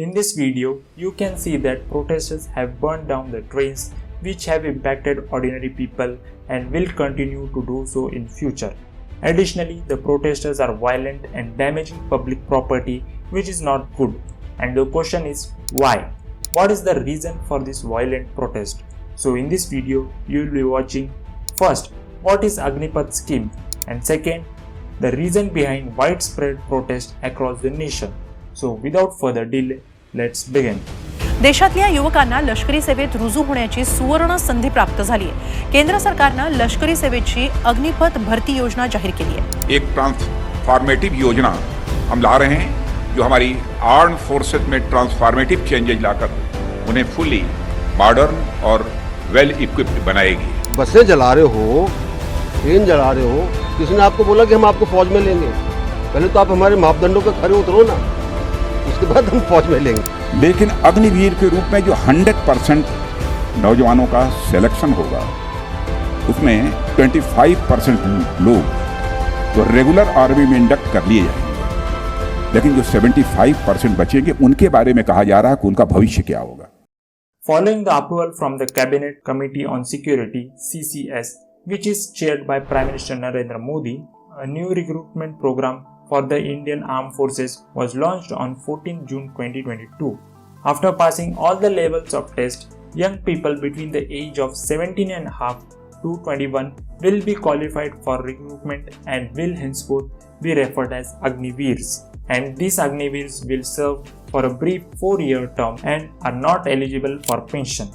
In this video, you can see that protesters have burned down the trains which have impacted ordinary people and will continue to do so in future. Additionally, the protesters are violent and damaging public property, which is not good. And the question is why? What is the reason for this violent protest? So in this video, you will be watching first, what is Agnipath scheme, and second, the reason behind widespread protest across the nation. So without further delay, let's begin. देशातल्या युवकांना लष्करी सेवेत रुजू होण्याची सुवर्ण संधी प्राप्त झाली आहे. केंद्र सरकारने लष्करी सेवेची अग्निपथ भरती योजना जाहीर केली आहे. एक ट्रांसफॉर्मेटिव योजना हम ला रहे हैं जो हमारी आर्म्ड फोर्सेस में ट्रांसफॉर्मेटिव चेंजेस लाकर उन्हें फुली मॉडर्न और वेल इक्विप्ड बनाएगी. बसें जला रहे हो, ट्रेन जला रहे हो, किसी ने आपको बोला कि हम आपको फौज में लेंगे? पहले तो आप हमारे मापदंडों पे खरे उतरो ना, उसके बाद हम फौज में लेंगे. लेकिन अग्निवीर के रूप में जो 100% नौजवानों का सिलेक्शन होगा उसमें 25% लोग तो रेगुलर आर्मी में इंडक्ट कर लिए जाएंगे, लेकिन जो 75% बचेंगे उनके बारे में कहा जा रहा है कि उनका भविष्य क्या होगा. Following the approval from the Cabinet Committee on Security (CCS), which is chaired by Prime Minister Narendra Modi, a new recruitment program for the Indian Armed Forces was launched on 14 June 2022. After passing all the levels of test, young people between the age of 17.5 to 21 will be qualified for recruitment and will henceforth be referred as Agniveers. And these Agniveers will serve for a brief 4-year term and are not eligible for pension.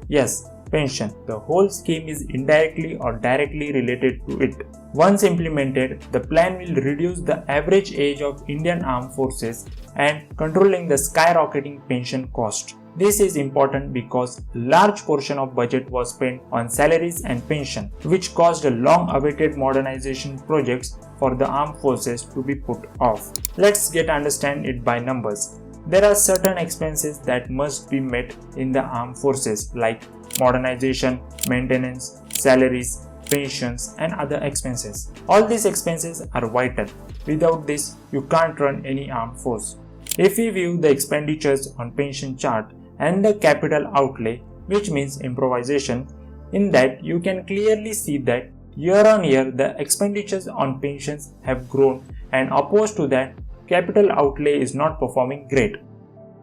Yes, pension. The whole scheme is indirectly or directly related to it. Once implemented, the plan will reduce the average age of Indian Armed Forces and controlling the skyrocketing pension cost. This is important because a large portion of budget was spent on salaries and pension, which caused a long-awaited modernization projects for the armed forces to be put off. Let's get understand it by numbers. There are certain expenses that must be met in the armed forces like modernization, maintenance, salaries, pensions and other expenses. All these expenses are vital. Without this, you can't run any armed force. If we view the expenditures on pension chart and the capital outlay, which means improvisation, in that you can clearly see that year on year the expenditures on pensions have grown, and opposed to that, capital outlay is not performing great.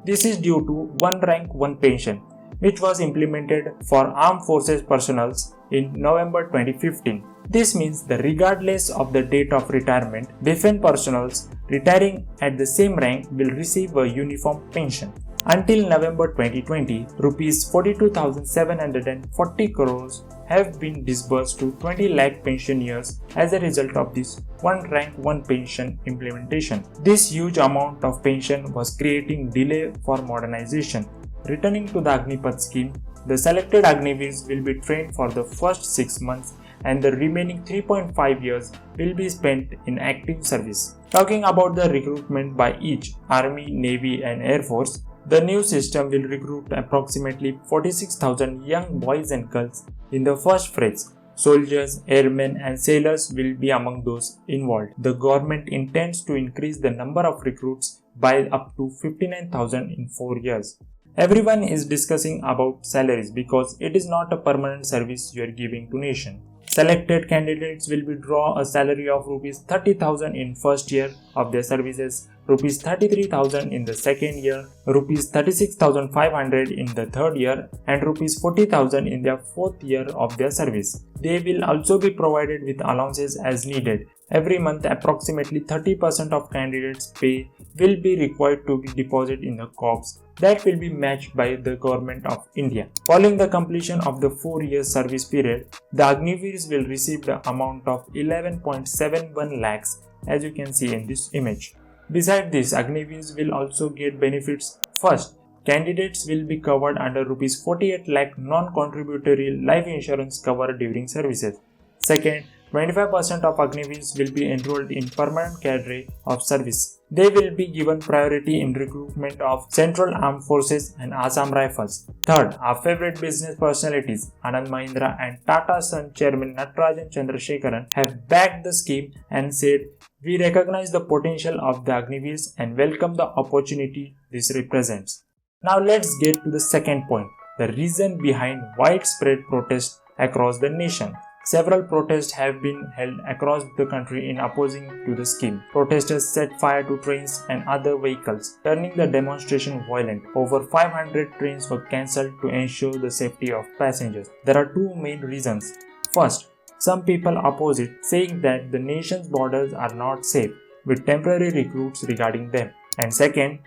This is due to one rank one pension, which was implemented for armed forces personnel in November 2015. This means that regardless of the date of retirement, defense personnel retiring at the same rank will receive a uniform pension. Until November 2020, Rs 42,740 crores have been disbursed to 20 lakh pensioners as a result of this one rank one pension implementation. This huge amount of pension was creating delay for modernization. Returning to the Agnipath scheme, the selected Agniveers will be trained for the first 6 months and the remaining 3.5 years will be spent in active service. Talking about the recruitment by each Army, Navy and Air Force, the new system will recruit approximately 46,000 young boys and girls in the first phase. Soldiers, airmen and sailors will be among those involved. The government intends to increase the number of recruits by up to 59,000 in 4 years. Everyone is discussing about salaries because it is not a permanent service you are giving to nation. Selected candidates will be draw a salary of Rs 30,000 in first year of their services, Rs 33,000 in the second year, Rs 36,500 in the third year and Rs 40,000 in their fourth year of their service. They will also be provided with allowances as needed. Every month, approximately 30% of candidates' pay will be required to be deposited in the corps that will be matched by the Government of India. Following the completion of the 4-year service period, the Agniveers will receive the amount of 11.71 lakhs as you can see in this image. Besides this, Agniveers will also get benefits. First, candidates will be covered under Rs 48 lakh non-contributory life insurance cover during services. Second, 25% of Agniveers will be enrolled in permanent cadre of service. They will be given priority in recruitment of Central Armed Forces and Assam Rifles. Third, our favorite business personalities Anand Mahindra and Tata Sons Chairman Natarajan Chandrasekharan have backed the scheme and said, "We recognize the potential of the Agniveers and welcome the opportunity this represents." Now let's get to the second point, the reason behind widespread protests across the nation. Several protests have been held across the country in opposing to the scheme. Protesters set fire to trains and other vehicles, turning the demonstration violent. Over 500 trains were cancelled to ensure the safety of passengers. There are two main reasons. First, some people oppose it, saying that the nation's borders are not safe, with temporary recruits regarding them. And second,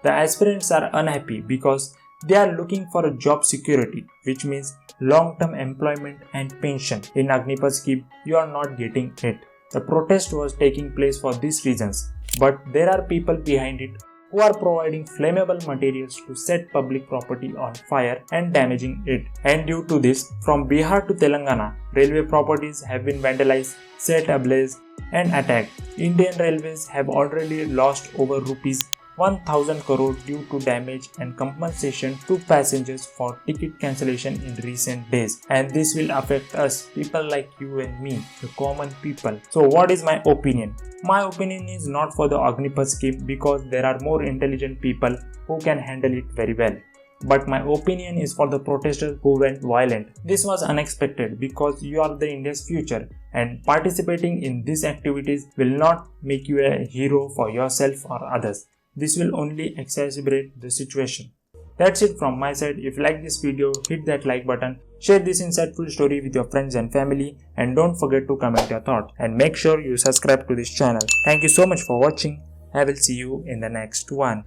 the aspirants are unhappy because they are looking for a job security, which means long-term employment and pension. In Agnipath scheme, you are not getting it. The protest was taking place for these reasons, but there are people behind it who are providing flammable materials to set public property on fire and damaging it. And due to this, from Bihar to Telangana, railway properties have been vandalized, set ablaze and attacked. Indian Railways have already lost over rupees 1,000 crore due to damage and compensation to passengers for ticket cancellation in recent days, and this will affect us, people like you and me, the common people. So what is my opinion? My opinion is not for the Agnipath scheme because there are more intelligent people who can handle it very well. But my opinion is for the protesters who went violent. This was unexpected because you are the India's future, and participating in these activities will not make you a hero for yourself or others. This will only exacerbate the situation. That's it from my side. If you like this video, hit that like button, share this insightful story with your friends and family, and don't forget to comment your thoughts. And make sure you subscribe to this channel. Thank you so much for watching. I will see you in the next one.